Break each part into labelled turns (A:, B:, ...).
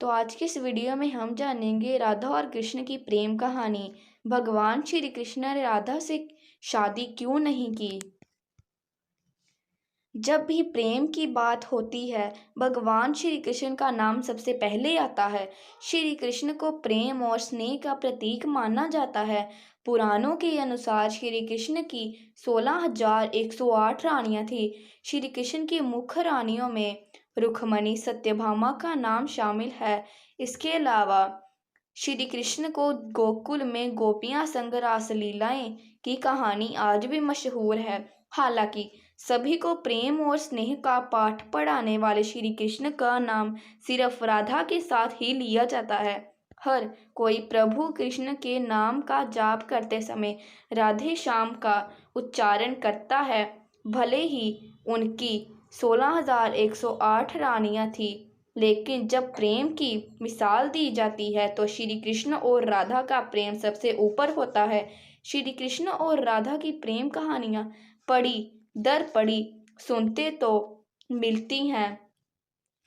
A: तो आज की इस वीडियो में हम जानेंगे राधा और कृष्ण की प्रेम कहानी। भगवान श्री कृष्ण ने राधा से शादी क्यों नहीं की। जब भी प्रेम की बात होती है, भगवान श्री कृष्ण का नाम सबसे पहले आता है। श्री कृष्ण को प्रेम और स्नेह का प्रतीक माना जाता है। पुराणों के अनुसार श्री कृष्ण की 16,108 रानियां थी। श्री कृष्ण की मुख्य रानियों में रुक्मणी, सत्यभामा का नाम शामिल है। इसके अलावा श्री कृष्ण को गोकुल में गोपियां संग रासलीलाएं की कहानी आज भी मशहूर है। हालांकि सभी को प्रेम और स्नेह का पाठ पढ़ाने वाले श्री कृष्ण का नाम सिर्फ राधा के साथ ही लिया जाता है। हर कोई प्रभु कृष्ण के नाम का जाप करते समय राधे श्याम का उच्चारण करता है। भले ही उनकी 16,108 रानियां थी, लेकिन जब प्रेम की मिसाल दी जाती है तो श्री कृष्ण और राधा का प्रेम सबसे ऊपर होता है। श्री कृष्ण और राधा की प्रेम कहानियां पढ़ी दर पढ़ी सुनते तो मिलती हैं,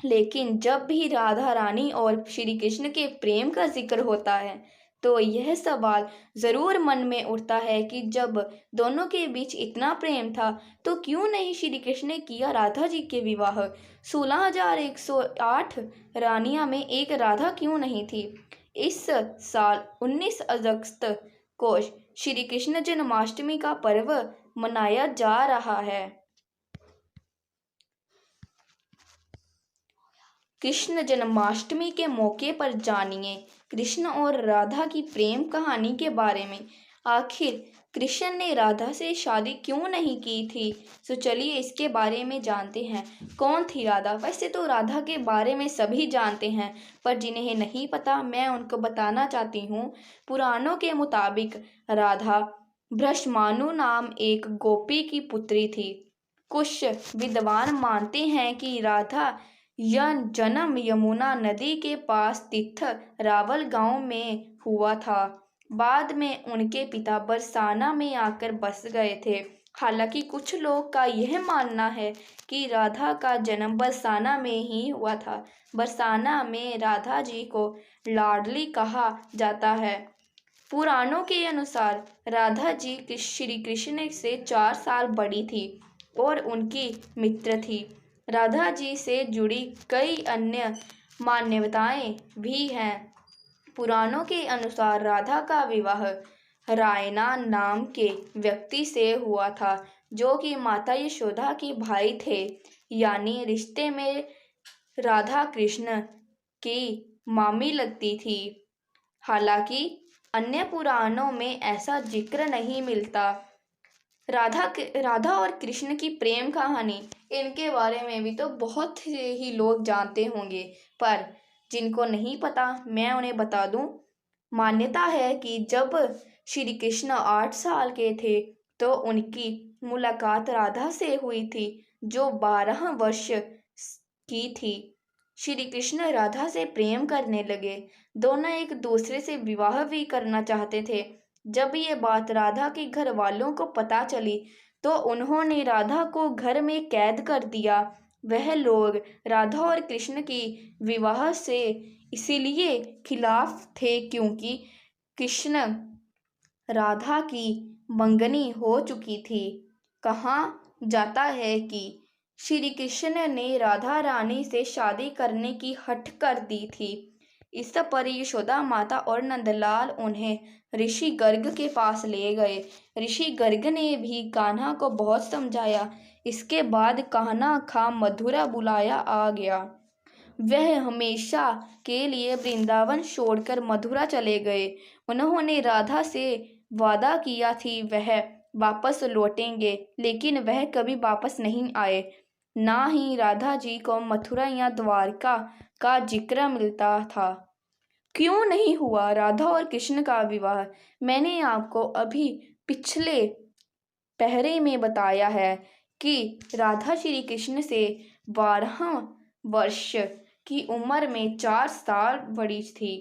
A: लेकिन जब भी राधा रानी और श्री कृष्ण के प्रेम का जिक्र होता है तो यह सवाल जरूर मन में उठता है कि जब दोनों के बीच इतना प्रेम था तो क्यों नहीं श्री कृष्ण ने किया राधा जी के विवाह। 16,108 रानियां में एक राधा क्यों नहीं थी। इस साल 19 अगस्त को श्री कृष्ण जन्माष्टमी का पर्व मनाया जा रहा है। कृष्ण जन्माष्टमी के मौके पर जानिए कृष्ण और राधा की प्रेम कहानी के बारे में। आखिर कृष्ण ने राधा से शादी क्यों नहीं की थी, तो चलिए इसके बारे में जानते हैं। कौन थी राधा। वैसे तो राधा के बारे में सभी जानते हैं, पर जिन्हें नहीं पता मैं उनको बताना चाहती हूँ। पुराणों के मुताबिक राधा भ्रष्मानु नाम एक गोपी की पुत्री थी। कुछ विद्वान मानते हैं कि राधा यह जन्म यमुना नदी के पास स्थित रावल गांव में हुआ था। बाद में उनके पिता बरसाना में आकर बस गए थे। हालांकि कुछ लोग का यह मानना है कि राधा का जन्म बरसाना में ही हुआ था। बरसाना में राधा जी को लाडली कहा जाता है। पुराणों के अनुसार राधा जी श्री कृष्ण से 4 साल बड़ी थी और उनकी मित्र थी। राधा जी से जुड़ी कई अन्य मान्यताएं भी हैं। पुराणों के अनुसार राधा का विवाह रायना नाम के व्यक्ति से हुआ था, जो कि माता यशोदा के भाई थे। यानी रिश्ते में राधा कृष्ण की मामी लगती थी। हालांकि अन्य पुराणों में ऐसा जिक्र नहीं मिलता। राधा और कृष्ण की प्रेम कहानी, इनके बारे में भी तो बहुत ही लोग जानते होंगे, पर जिनको नहीं पता मैं उन्हें बता दूं। मान्यता है कि जब श्री कृष्ण 8 साल के थे तो उनकी मुलाकात राधा से हुई थी, जो 12 वर्ष की थी। श्री कृष्ण राधा से प्रेम करने लगे। दोनों एक दूसरे से विवाह भी करना चाहते थे। जब ये बात राधा के घर वालों को पता चली तो उन्होंने राधा को घर में कैद कर दिया। वह लोग राधा और कृष्ण की विवाह से इसीलिए खिलाफ थे क्योंकि कृष्ण राधा की मंगनी हो चुकी थी। कहा जाता है कि श्री कृष्ण ने राधा रानी से शादी करने की हठ कर दी थी। इस पर यशोदा माता और नंदलाल उन्हें ऋषि गर्ग के पास ले गए। ऋषि गर्ग ने भी कान्हा को बहुत समझाया। इसके बाद कान्हा खा मथुरा बुलाया आ गया। वह हमेशा के लिए वृंदावन छोड़कर मथुरा चले गए। उन्होंने राधा से वादा किया थी वह वापस लौटेंगे, लेकिन वह कभी वापस नहीं आए। ना ही राधा जी को मथुरा या द्वारका का जिक्र मिलता था। क्यों नहीं हुआ राधा और कृष्ण का विवाह। मैंने आपको अभी पिछले पहरे में बताया है कि राधा श्री कृष्ण से 12 वर्ष की उम्र में 4 साल बड़ी थी।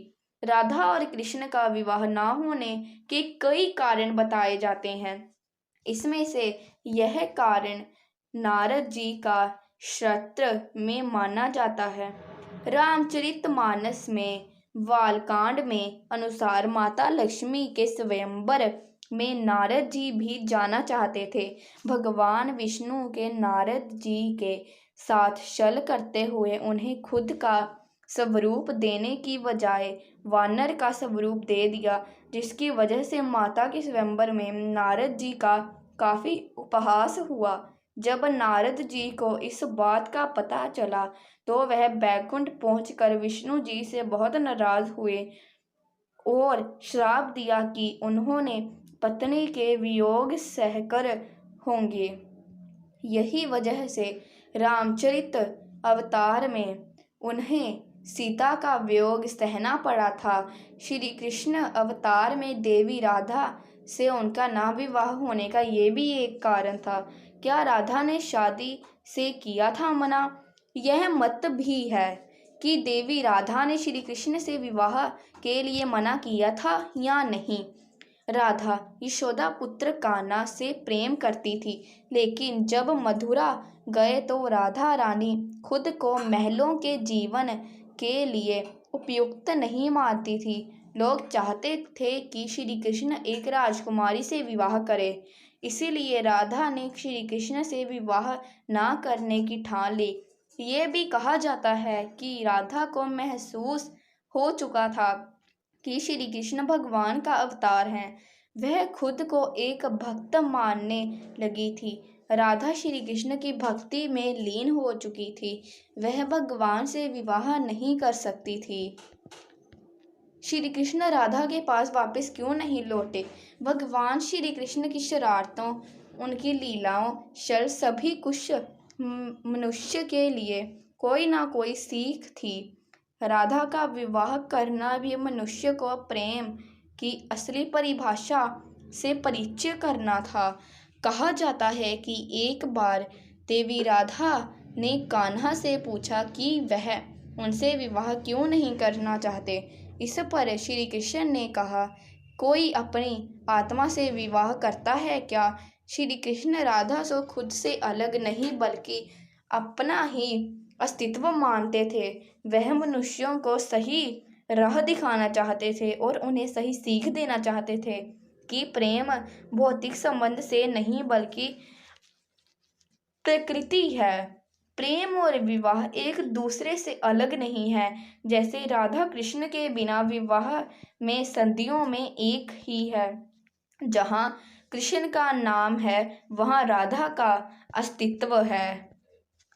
A: राधा और कृष्ण का विवाह ना होने के कई कारण बताए जाते हैं। इसमें से यह कारण नारद जी का श्राद्ध में माना जाता है। रामचरितमानस में बालकांड में अनुसार माता लक्ष्मी के स्वयंवर में नारद जी भी जाना चाहते थे। भगवान विष्णु के नारद जी के साथ छल करते हुए उन्हें खुद का स्वरूप देने की बजाय वानर का स्वरूप दे दिया, जिसकी वजह से माता के स्वयंवर में नारद जी का काफ़ी उपहास हुआ। जब नारद जी को इस बात का पता चला तो वह बैकुंठ पहुंचकर विष्णु जी से बहुत नाराज हुए और श्राप दिया कि उन्होंने पत्नी के वियोग सहकर होंगे। यही वजह से रामचरित अवतार में उन्हें सीता का वियोग सहना पड़ा था। श्री कृष्ण अवतार में देवी राधा से उनका ना विवाह होने का ये भी एक कारण था। क्या राधा ने शादी से किया था मना? यह मत भी है कि देवी राधा ने श्री कृष्ण से विवाह के लिए मना किया था या नहीं। राधा यशोदा पुत्र कान्हा से प्रेम करती थी, लेकिन जब मथुरा गए तो राधा रानी खुद को महलों के जीवन के लिए उपयुक्त नहीं मानती थी। लोग चाहते थे कि श्री कृष्ण एक राजकुमारी से विवाह करे, इसीलिए राधा ने श्री कृष्ण से विवाह ना करने की ठान ली। ये भी कहा जाता है कि राधा को महसूस हो चुका था कि श्री कृष्ण भगवान का अवतार हैं। वह खुद को एक भक्त मानने लगी थी। राधा श्री कृष्ण की भक्ति में लीन हो चुकी थी। वह भगवान से विवाह नहीं कर सकती थी। श्री कृष्ण राधा के पास वापस क्यों नहीं लौटे? भगवान श्री कृष्ण की शरारतों, उनकी लीलाओं, छल सभी कुछ मनुष्य के लिए कोई ना कोई सीख थी। राधा का विवाह करना भी मनुष्य को प्रेम की असली परिभाषा से परिचय करना था। कहा जाता है कि एक बार देवी राधा ने कान्हा से पूछा कि वह उनसे विवाह क्यों नहीं करना चाहते। इस पर श्री कृष्ण ने कहा, कोई अपनी आत्मा से विवाह करता है क्या? श्री कृष्ण राधा को खुद से अलग नहीं बल्कि अपना ही अस्तित्व मानते थे। वह मनुष्यों को सही राह दिखाना चाहते थे और उन्हें सही सीख देना चाहते थे कि प्रेम भौतिक संबंध से नहीं बल्कि प्रकृति है। प्रेम और विवाह एक दूसरे से अलग नहीं है। जैसे राधा कृष्ण के बिना विवाह में सदियों में एक ही है। जहाँ कृष्ण का नाम है वहाँ राधा का अस्तित्व है।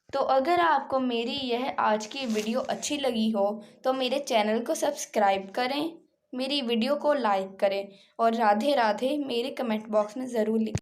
A: तो अगर आपको मेरी यह आज की वीडियो अच्छी लगी हो तो मेरे चैनल को सब्सक्राइब करें, मेरी वीडियो को लाइक करें और राधे राधे मेरे कमेंट बॉक्स में ज़रूर लिखें।